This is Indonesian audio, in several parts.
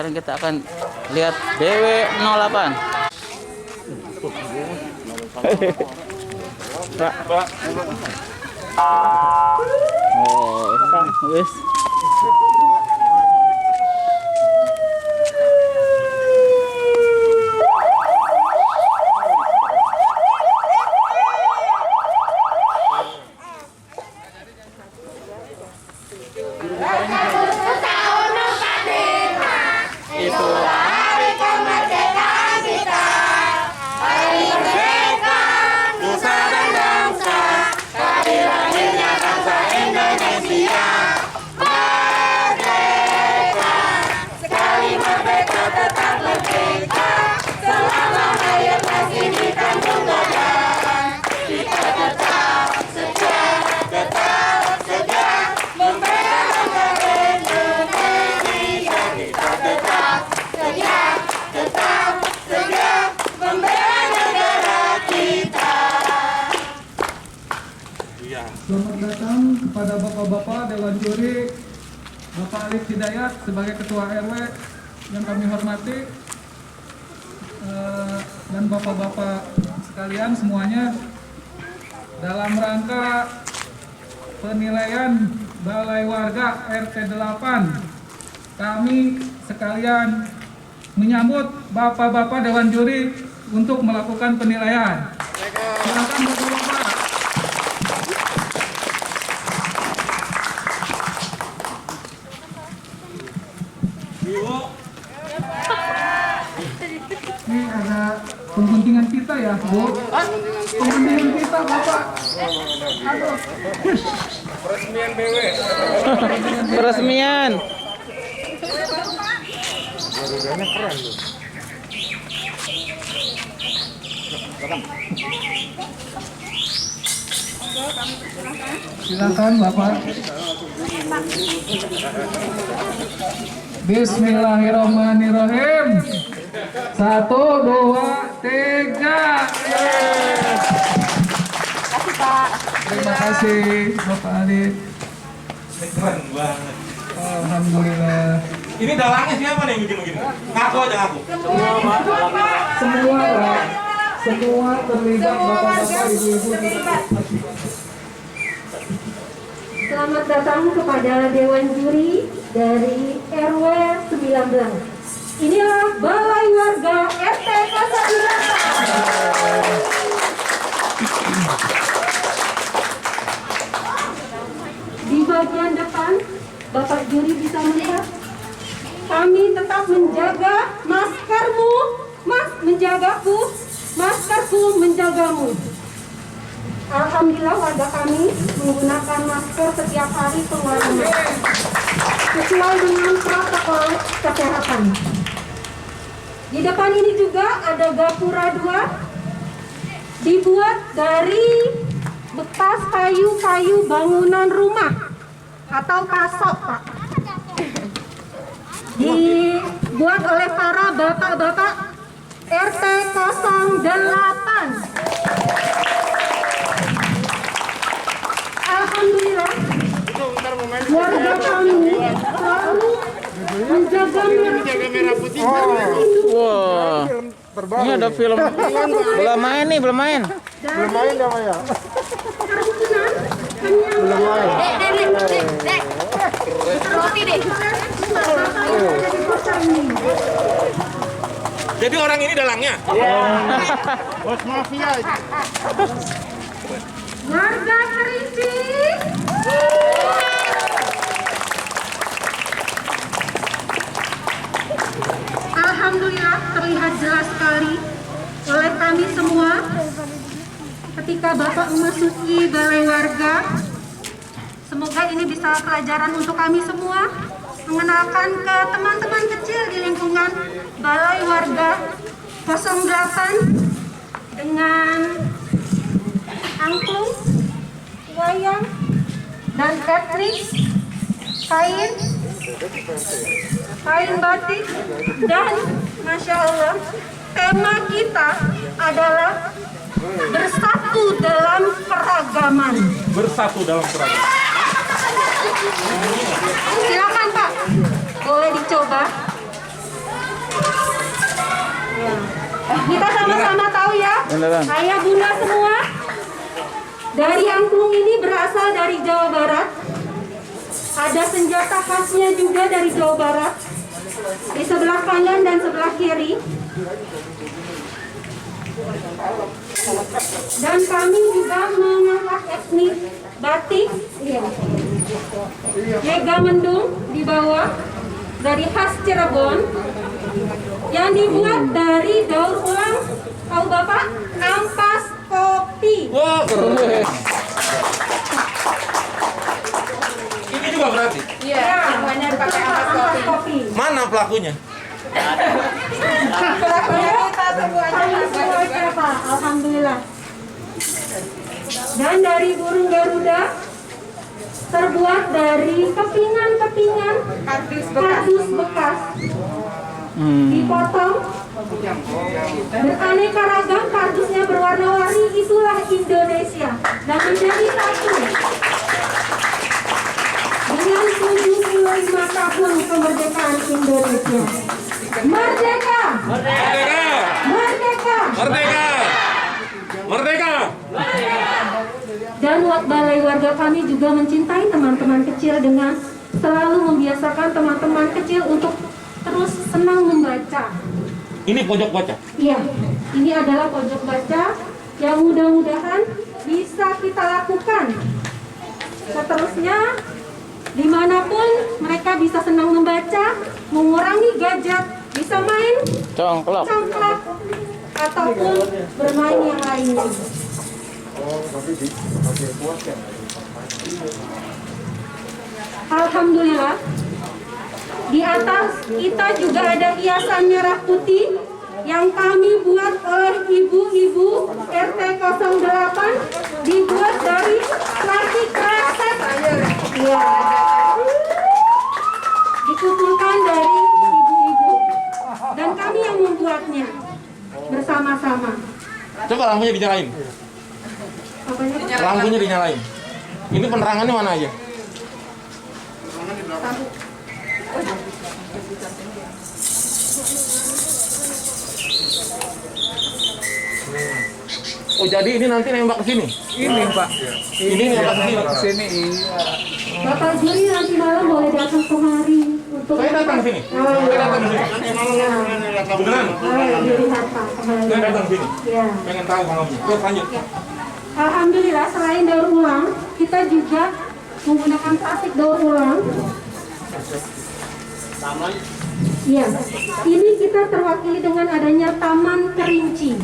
Sekarang kita akan lihat BW08. Pak. Wes. Itu hari kemerdekaan kita, hari merdeka, nusa dan bangsa, hari lahirnya bangsa Indonesia. Merdeka, sekali merdeka tetap merdeka, selama hayat masih di kandung godaan, kita tetap setia, membela negara Indonesia, kita tetap setia membela negara kita. Selamat datang kepada Bapak-Bapak Dewan Juri, Bapak Alif Hidayat sebagai Ketua RW yang kami hormati, dan Bapak-Bapak sekalian semuanya, dalam rangka penilaian Balai Warga RT 8, kami sekalian menyambut Bapak-Bapak Dewan Juri untuk melakukan penilaian. Silakan Bapak-Bapak. Ini ada pembentingan kita ya, Bu. Pembentingan kita, Bapak. Aduh. Peresmian BW. Peresmian. Garudanya keren loh. Silakan Bapak. Bismillahirrahmanirrahim. 1, 2, 3. Terima kasih Bapak Adit. Keren banget. Alhamdulillah. Ini dalangnya siapa nih yang bikin begini? Ngaku aja ngaku. Semua Pak. Semua terlibat Bapak-bapak, Ibu-ibu. Selamat datang kepada Dewan Juri dari RW 19. Inilah Balai Warga RT 08. Di bagian depan, Bapak Juri bisa melihat, kami tetap menjaga maskermu, menjagaku, maskerku menjagamu. Alhamdulillah warga kami menggunakan masker setiap hari keluar rumah sesuai dengan protokol kesehatan. Di depan ini juga ada gapura 2 dibuat dari bekas kayu-kayu bangunan rumah atau kasok, Pak. Dibuat oleh para bapak-bapak RT 08. Alhamdulillah, warga kami selalu menjaga merah putih. Wah, ini ada film. Belum main nih, belum main. Belum main ya, Maya? Belum main. Roti deh. Jadi orang ini dalangnya? Bos mafia. Warga Kerinci. Alhamdulillah terlihat jelas sekali oleh kami semua ketika Bapak memasuki Balai Warga. Semoga ini bisa pelajaran untuk kami semua, mengenalkan ke teman-teman kecil di lingkungan Balai Warga 08 dengan angklung, wayang, dan etnis, kain batik, dan Masya Allah, tema kita adalah bersatu dalam keragaman. Bersatu dalam keragaman. Silakan Pak, boleh dicoba. Kita sama-sama tahu ya, Beneran. ayah bunda semua, dari angklung ini berasal dari Jawa Barat. Ada senjata khasnya juga dari Jawa Barat. Di sebelah kanan dan sebelah kiri. Dan kami juga mengangkat etnik batik, Yega Mendung di bawah, dari khas Cirebon, yang dibuat dari daur ulang, tahu Bapak? Ampas kopi. Wah, keren. Ini juga berarti. Iya, semuanya dipakai ampas kopi. Mana pelakunya? Pelakunya kita semuanya, Pak. Alhamdulillah. Dan dari burung Garuda terbuat dari kepingan-kepingan kardus bekas. Dipotong beraneka ragam, kardusnya berwarna-warni. Itulah Indonesia dan menjadi satu dengan 75 tahun kemerdekaan Indonesia. Merdeka! Merdeka! Merdeka! Merdeka! Merdeka! Dan balai warga kami juga mencintai teman-teman kecil dengan selalu membiasakan teman-teman kecil untuk terus senang membaca. Ini pojok baca. Iya, ini adalah pojok baca yang mudah-mudahan bisa kita lakukan. Seterusnya, dimanapun mereka bisa senang membaca, mengurangi gadget, bisa main Congklak. congklak, ataupun bermain yang lainnya. Alhamdulillah, di atas kita juga ada hiasan merah putih yang kami buat oleh ibu-ibu RT 08, dibuat dari plastik kresek. Ya. Dikumpulkan dari ibu-ibu dan kami yang membuatnya bersama-sama. Coba lampunya dinyalain. Apanya? Lampunya dinyalain. Ini penerangannya mana aja? Oh, jadi ini nanti nembak ke sini. Ini Pak. Ini nembak ke sini. Sini iya. Bapak juri nanti malam boleh datang kemari untuk Saya datang ke sini. Saya datang ke sini. Beneran? dilihat Pak kembali. Saya datang ke sini. Ya. Pengen tahu pengalamannya. Terus lanjut. Alhamdulillah, selain daur ulang, kita juga menggunakan plastik daur ulang. Iya, ini kita terwakili dengan adanya Taman Kerinci.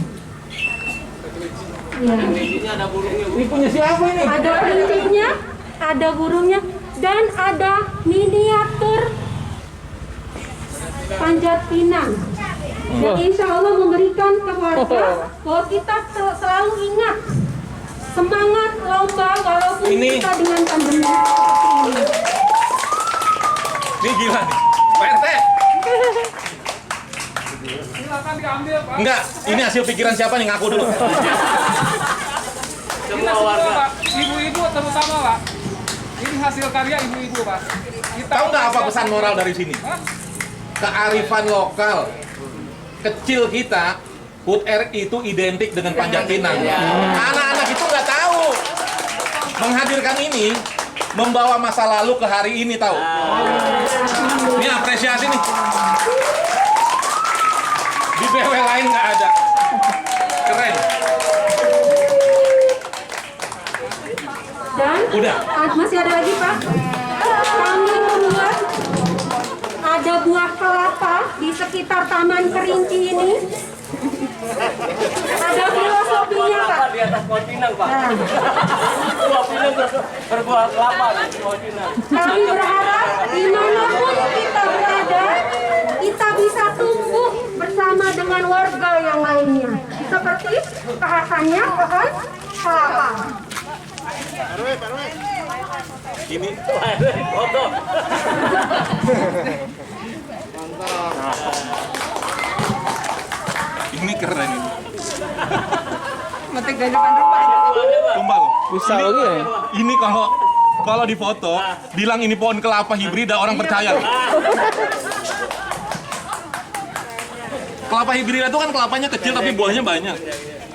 Ya. Ini punya siapa ini? Ada kerincinya, ada burungnya, dan ada miniatur panjat pinang. Dan insya Allah memberikan ke warga bahwa kita selalu ingat semangat lomba walaupun Ini. kita dengan pandemi seperti ini. Ini gila nih. Pak RT. Silakan diambil Pak. Enggak, ini hasil pikiran siapa nih? Ngaku dulu. Kita semua Pak, ibu-ibu terutama Pak. Ini hasil karya ibu-ibu Pak. Kita Tahu nggak apa pesan moral dari sini? Hah? Kearifan lokal kecil kita, HUT RI itu identik dengan panjat pinang. Anak-anak itu nggak tahu. Menghadirkan ini membawa masa lalu ke hari ini, tahu? Ini apresiasi nih. Di BW lain nggak ada. Keren. Dan Udah. masih ada lagi Pak. Kami membuat ada buah kelapa di sekitar Taman Kerinci ini. Ada filosofinya Pak. Di atas pohon pinang, Pak. Nah, Buah pinang berbuah kelapa di pohon pinang. kami berharap dimanapun kita berada, kita bisa tumbuh bersama dengan warga yang lainnya. Seperti kekhasannya pohon kelapa. Ini Foto. ini keren ini. Metik dari depan rumah. Tumbal. Bisa lagi ya? Ini kalau di foto bilang ini pohon kelapa hibrida orang percaya. Kelapa hibrida itu kan kelapanya kecil tapi buahnya banyak.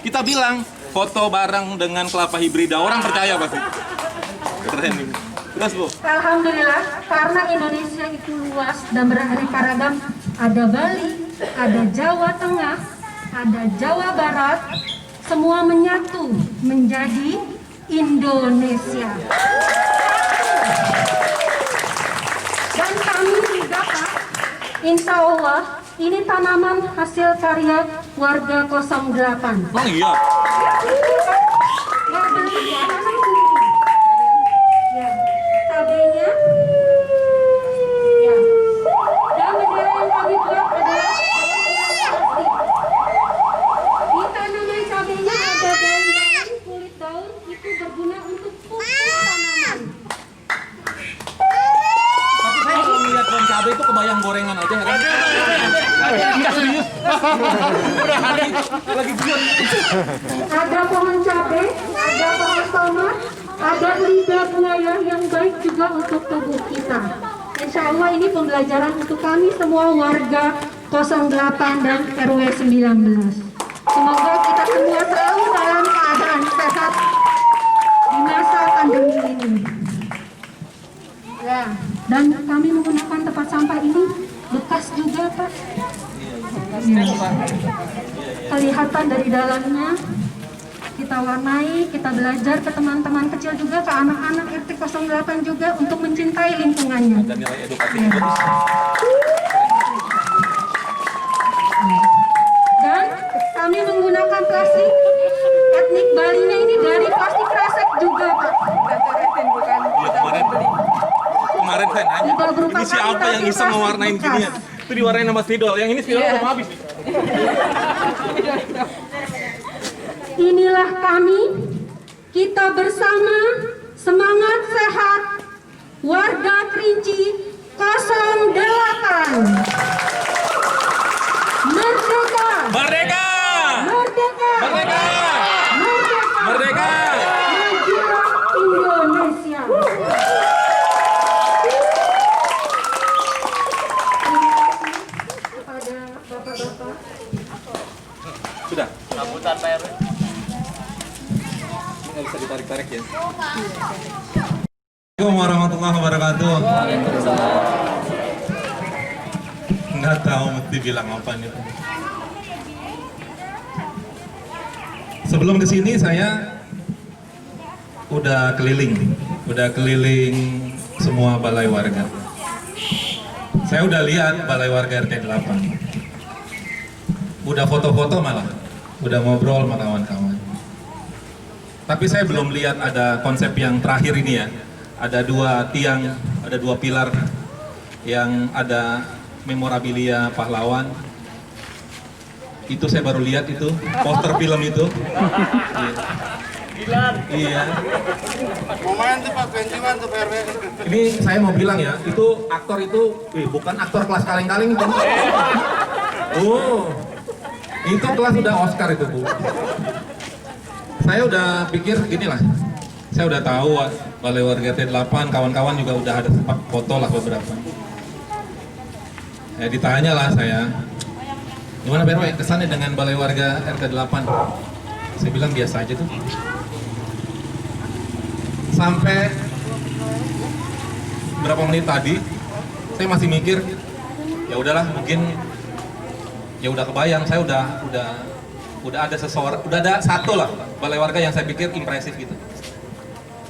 Kita bilang foto bareng dengan kelapa hibrida, orang percaya pasti. Keren ini. Terus Bu. Alhamdulillah, karena Indonesia itu luas dan beraneka ragam, ada Bali, ada Jawa Tengah, ada Jawa Barat, semua menyatu menjadi Indonesia. Dan kami juga Pak, insya Allah ini tanaman hasil karya warga 08. Oh iya. Warga 08. Ya, cabenya. Ya. Dan bendera yang kami buat adalah di tanaman cabenya ada daun-daun, kulit daun itu berguna untuk pupuk tanaman. Tapi saya kalau melihat pohon cabai itu kebayang gorengan aja nggak? Enggak serius. Udah lagi buat. Ada pohon cabai, ada pohon tomat, ada lidah buaya yang baik juga untuk tubuh kita. Insya Allah ini pembelajaran untuk kami semua warga 08 dan RW 19. Semoga kita semua selalu dalam keadaan sehat di masa pandemi ini. Ya, dan kami menggunakan tempat sampah ini bekas juga Pak. Ya. Kelihatan dari dalamnya, kita warnai, kita belajar ke teman-teman kecil juga, ke anak-anak RT 08 juga untuk mencintai lingkungannya. Dan nilai edukasi Ya. Dan kami menggunakan plastik etnik Balinya ini dari plastik kresek juga Pak. Kemarin saya nanya, Tidak berupa ini siapa kain, yang tapi bisa mewarnain plastik ginian? Itu diwarnain sama spidol, yang ini spidol belum habis. Inilah kami, kita bersama, semangat sehat, warga Kerinci 08. Merdeka! Merdeka! Merdeka! Merdeka! Merdeka! Merdeka! Majulah Indonesia! Terima kasih kepada Bapak-Bapak. Sudah, Sambutan Pak RW. ini nggak bisa ditarik-tarik ya. Assalamualaikum warahmatullahi wabarakatuh. Nggak tahu mesti bilang apa nih. Sebelum kesini saya udah keliling semua balai warga. Saya udah lihat balai warga RT 8. Udah foto-foto malah, udah ngobrol sama kawan-kawan. Tapi saya belum lihat ada konsep yang terakhir ini ya. Ada dua tiang, ada dua pilar yang ada memorabilia pahlawan. Itu saya baru lihat itu, poster film itu. Iya. Ini saya mau bilang ya, itu aktor itu, bukan aktor kelas kaleng-kaleng itu. Oh, itu kelas udah Oscar itu Bu. Saya udah pikir gini lah, saya udah tahu balai warga RT 8, kawan-kawan juga udah ada sempat foto lah beberapa. Ya ditanya lah saya, gimana Pak RW kesannya dengan balai warga RT 8? Saya bilang biasa aja tuh. Sampai berapa menit tadi, saya masih mikir, ya udahlah mungkin ya udah kebayang, saya udah ada seseorang, udah ada satu lah balai warga yang saya pikir impresif gitu.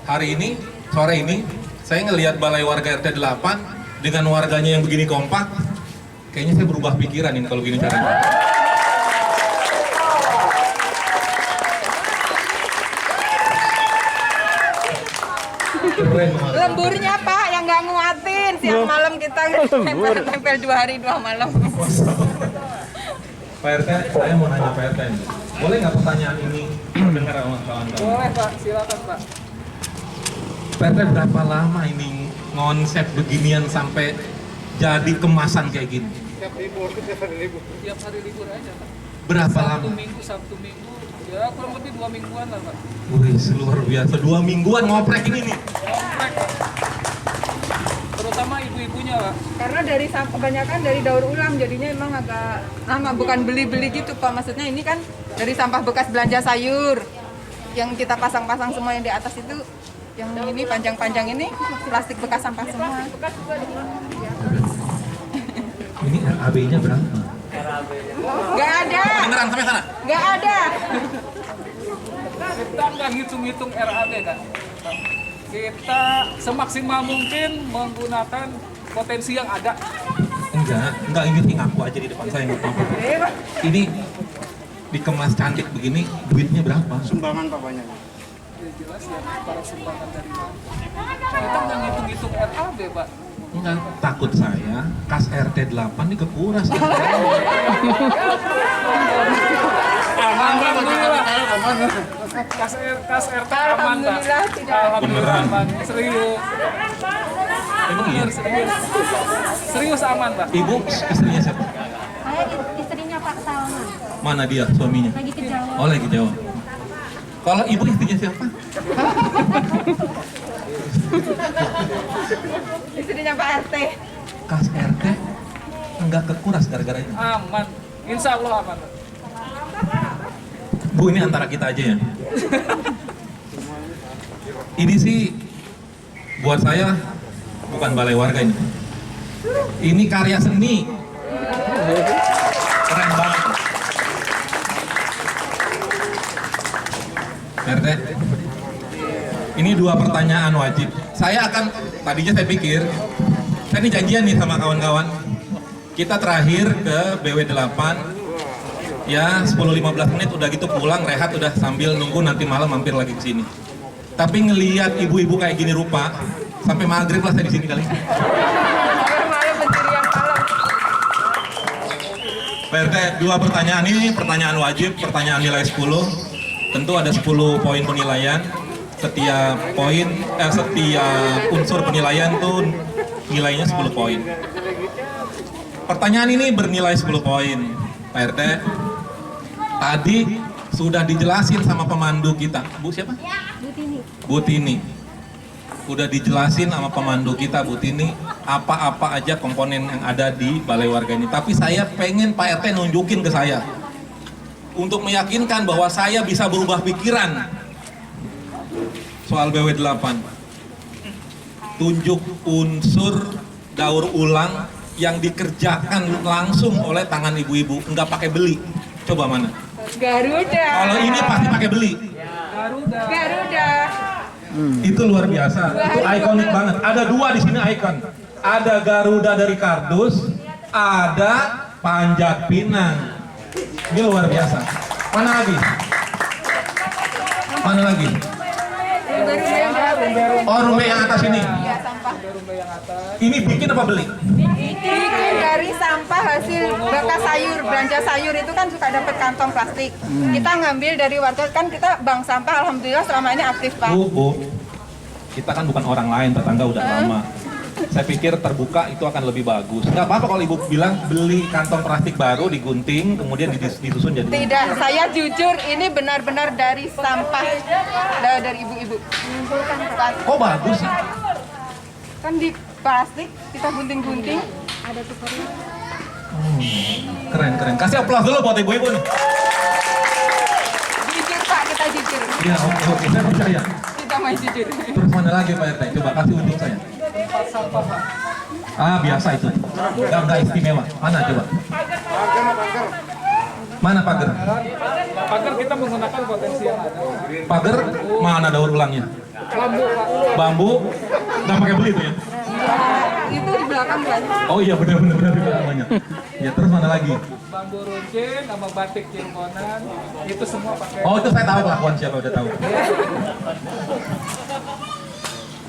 Hari ini, sore ini, saya ngelihat balai warga RT 8 dengan warganya yang begini kompak, kayaknya saya berubah pikiran ini kalau gini caranya. Keren banget. Lemburnya Pak yang nggak nguatin, siang malam kita tempel 2 hari 2 malam. Pak RT, saya mau nanya Pak RT ini. Boleh nggak pertanyaan ini dengar sama kawan-kawan? Boleh Pak, silakan Pak. Pak RT berapa lama ini ngonsep beginian sampai jadi kemasan kayak gini? Tiap hari libur aja Pak. Berapa lama? Sabtu Minggu, ya kurang lebih 2 mingguan lah Pak. Wih, luar biasa. 2 mingguan ngoprek ini nih. terutama ibu-ibunya, Pak. Karena dari kebanyakan dari daur ulang, jadinya emang agak lama. Bukan beli-beli gitu, Pak. Maksudnya ini kan dari sampah bekas belanja sayur. Yang kita pasang-pasang semua yang di atas itu, yang ini panjang-panjang ini plastik bekas sampah semua. Ini RAB-nya berapa? Nggak ada. Beneran sampai sana? Nggak ada. Kita nggak ngitung-ngitung RAB kan. Kita semaksimal mungkin menggunakan potensi yang ada. Enggak, ini ngaku aja di depan saya, nggak apa-apa. Ini dikemas cantik begini, duitnya berapa? Sumbangan Pak banyak. Ya jelas ya, para sumbangan dari mana. Kita nggak ngitung-ngitung RAB, Pak. Enggak, takut saya kas RT 8 ini kekuras. Alhamdulillah. Kas RT aman, Pak. Alhamdulillah tidak. Alhamdulillah aman. Serius. Emang iya? Serius aman, Pak. Ibu istrinya siapa? Saya istrinya Pak Salman, Mana dia suaminya? lagi ke Jawa. Oh, lagi Jawa. Kalau ibu istrinya siapa? Istrinya Pak RT. Kas RT enggak kekuras gara-gara ini. Aman. Insya Allah aman, Pak. Bu, ini antara kita aja ya. Ini sih buat saya bukan balai warga ini. Ini karya seni. Keren banget. RT, ini 2 pertanyaan wajib. Tadinya saya pikir, saya ini janjian nih sama kawan-kawan. Kita terakhir ke BW8, ya 10-15 menit udah gitu pulang, rehat udah sambil nunggu nanti malam mampir lagi ke sini. Tapi ngelihat ibu-ibu kayak gini rupa, sampai maghrib lah saya di sini kali. Malam pencurian malam. PRT, 2 pertanyaan ini pertanyaan wajib, pertanyaan nilai 10. Tentu ada 10 poin penilaian. Setiap unsur penilaian tuh nilainya 10 poin. Pertanyaan ini bernilai 10 poin, Pak RT. Tadi sudah dijelasin sama pemandu kita. Bu siapa? Bu Tini. Udah dijelasin sama pemandu kita, Bu Tini, apa-apa aja komponen yang ada di balai warga ini. Tapi saya pengen Pak RT nunjukin ke saya untuk meyakinkan bahwa saya bisa berubah pikiran soal BW8. Tunjuk unsur daur ulang yang dikerjakan langsung oleh tangan ibu-ibu, nggak pakai beli. Coba mana? Garuda. Kalau ini pasti pakai beli. Garuda. Itu luar biasa. Itu ikonik banget. Ada 2 di sini ikon. Ada Garuda dari kardus, ada Panjat Pinang. Ini luar biasa. Mana lagi? Mana lagi? Garuda yang baru. Oh, rumah yang atas ini. Iya, sampah. Ini bikin apa beli? Bikin dari sampah hasil bekas sayur, belanja sayur itu kan suka dapat kantong plastik. Kita ngambil dari warga, kan kita bank sampah alhamdulillah selama ini aktif, Pak. Bu, kita kan bukan orang lain, tetangga udah lama. Saya pikir terbuka itu akan lebih bagus. Nggak apa-apa kalau ibu bilang beli kantong plastik baru, digunting, kemudian disusun jadi. Tidak, saya jujur ini benar-benar dari sampah dari ibu-ibu. Oh bagus sih. Kan di plastik kita gunting-gunting. Ada tukernya. Keren. Kasih aplaus dulu buat ibu-ibu nih. Jujur Pak, kita jujur. Iya, oke, saya percaya. Kita main jujur. Terus mana lagi Pak RT? Coba kasih unjuk saya. Ah, biasa itu. Enggak istimewa. Mana coba? Mana pagar? Pagar kita menggunakan potensi yang ada. Pagar mana daur ulangnya? Bambu, Pak. Bambu, nggak pakai beli itu ya? Itu di belakang kan. Oh iya benar namanya. Ya terus mana lagi? Bambu runcing sama batik Cirebonan itu semua pakai. Oh itu saya tahu kelakuan siapa udah tahu.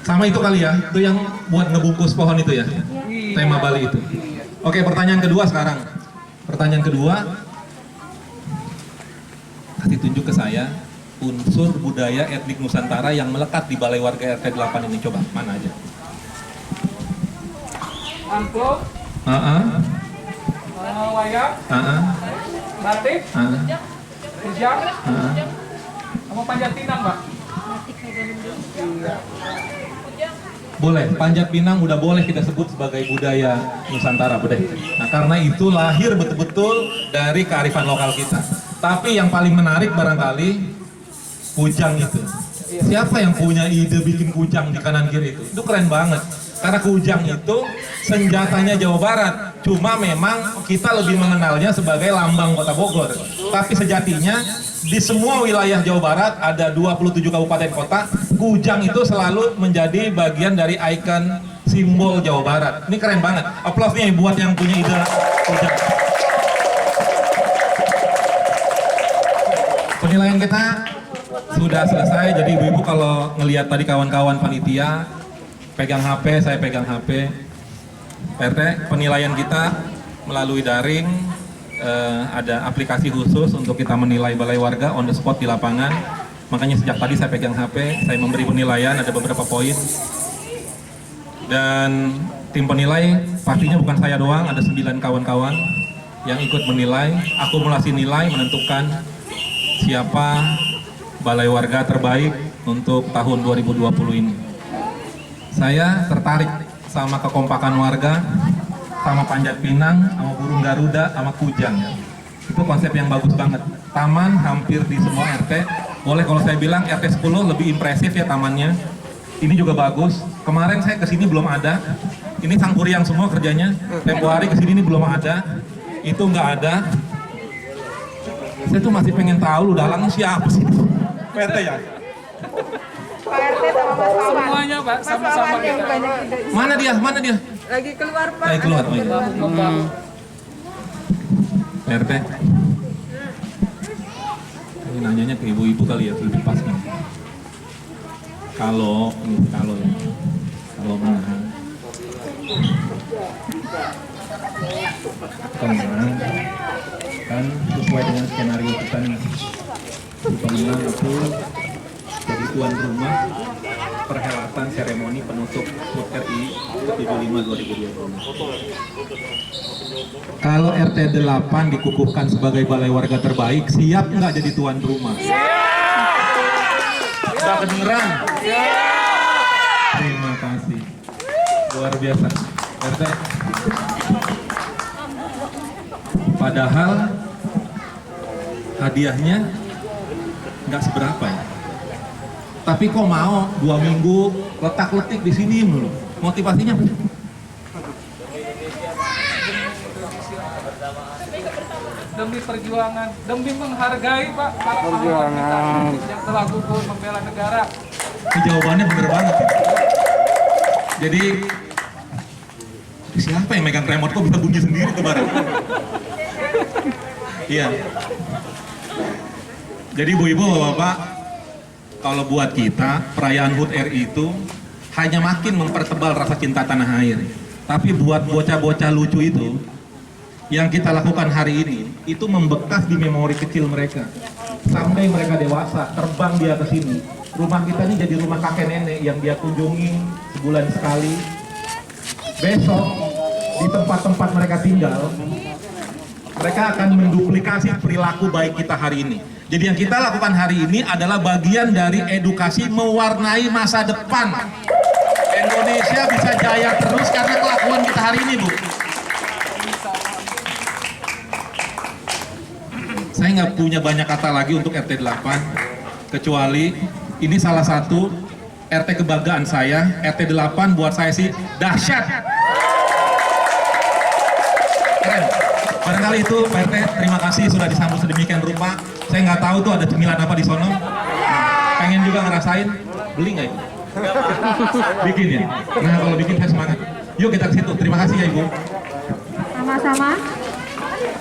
Sama itu kali ya, itu yang buat ngebungkus pohon itu ya, tema Bali itu. Oke, pertanyaan kedua sekarang. Pertanyaan kedua, kasih tunjuk ke saya unsur budaya etnik Nusantara yang melekat di Balai Warga RT 8 ini. Coba, mana aja? Angklung, wayang, batik, kujang, sama panjat pinang, Pak. Boleh, Panjat Pinang udah boleh kita sebut sebagai budaya Nusantara, boleh. Nah, karena itu lahir betul-betul dari kearifan lokal kita. Tapi yang paling menarik barangkali kujang itu. Siapa yang punya ide bikin kujang di kanan kiri itu? Itu keren banget. Karena kujang itu senjatanya Jawa Barat. Cuma memang kita lebih mengenalnya sebagai lambang Kota Bogor. Tapi sejatinya di semua wilayah Jawa Barat ada 27 kabupaten kota, kujang itu selalu menjadi bagian dari ikon simbol Jawa Barat. Ini keren banget. Aplaus nih buat yang punya ide kujang. Penilaian kita sudah selesai. Jadi ibu-ibu kalau ngelihat tadi kawan-kawan panitia pegang HP, saya pegang HP. PRT, penilaian kita melalui daring, ada aplikasi khusus untuk kita menilai balai warga on the spot di lapangan. Makanya sejak tadi saya pegang HP, saya memberi penilaian, ada beberapa poin. Dan tim penilai pastinya bukan saya doang, ada 9 kawan-kawan yang ikut menilai. Akumulasi nilai menentukan siapa balai warga terbaik untuk tahun 2020 ini. Saya tertarik sama kekompakan warga, sama Panjat Pinang, sama burung Garuda, sama kujang. Itu konsep yang bagus banget. Taman hampir di semua RT. Boleh kalau saya bilang RT 10 lebih impresif ya tamannya. Ini juga bagus. Kemarin saya kesini belum ada. Ini Sangkuriang semua kerjanya. Tempo hari kesini ini belum ada. Itu nggak ada. Saya tuh masih pengen tahu lu dalang siapa sih? PRT ya? Pak RT sama Mas Wawan. Semuanya Pak, Mas sama-sama Wawan yang kita. banyak ide. Mana dia? Mana dia? Lagi keluar Pak. Lagi keluar. Oh, iya. PRT. Ini nanyanya ke ibu-ibu kali ya, lebih pas nih. Kalau menang, kan sesuai dengan skenario kita nih. Pemenang itu jadi tuan rumah perhelatan seremoni penutup HUT RI ke-75 2020. Kalau RT 8 dikukuhkan sebagai balai warga terbaik, siap nggak jadi tuan rumah? Udah kedengeran? Terima kasih. Luar biasa. RT. Padahal hadiahnya nggak seberapa ya. Tapi kok mau 2 minggu letak-letik di sini mulu? Motivasinya apa? Demi perjuangan, demi menghargai Pak para pahlawan kita yang telah gugur membela negara. Ini jawabannya bener banget ya. Jadi siapa yang megang remote kok bisa bunyi sendiri tuh bareng? Iya. Jadi ibu-ibu, bapak-bapak, kalau buat kita perayaan HUT RI itu hanya makin mempertebal rasa cinta tanah air. Tapi buat bocah-bocah lucu itu, yang kita lakukan hari ini itu membekas di memori kecil mereka. Sampai mereka dewasa, terbang dia ke sini. Rumah kita ini jadi rumah kakek nenek yang dia kunjungi sebulan sekali. Besok di tempat-tempat mereka tinggal, mereka akan menduplikasi perilaku baik kita hari ini. Jadi yang kita lakukan hari ini adalah bagian dari edukasi mewarnai masa depan. Indonesia bisa jaya terus karena kelakuan kita hari ini, Bu. Saya nggak punya banyak kata lagi untuk RT 8, kecuali ini salah satu RT kebanggaan saya. RT 8 buat saya sih dahsyat. Keren. Barangkali itu Pak RT, terima kasih sudah disambut sedemikian rupa. Saya nggak tahu tuh ada cemilan apa di sono. Pengen juga ngerasain, beli nggak itu? Bikin ya? Nah kalau bikin saya semangat. Yuk kita ke situ, terima kasih ya Ibu. Sama-sama.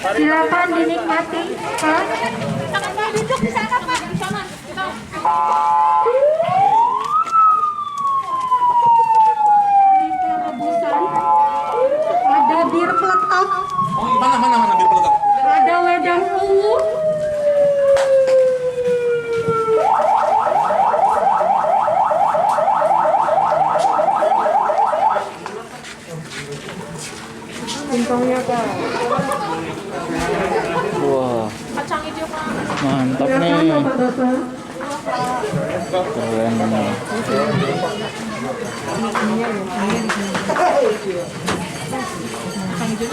Silakan dinikmati, Pak. Duduk di sana, Pak. Di sana. Ini rebusan. Ada bir peletok. Oh, mana bir peletok? Ada wedang ungu. Singkongnya Kak. Wah, Kacang hijau, Pak. mantap Silakan nih. Bapak-bapak. Keren banget.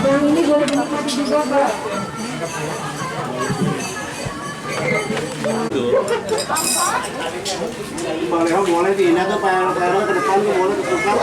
Yang ini boleh dinikmati juga, Pak. Boleh pindah tuh Pak RW ke depan tuh boleh ke depan.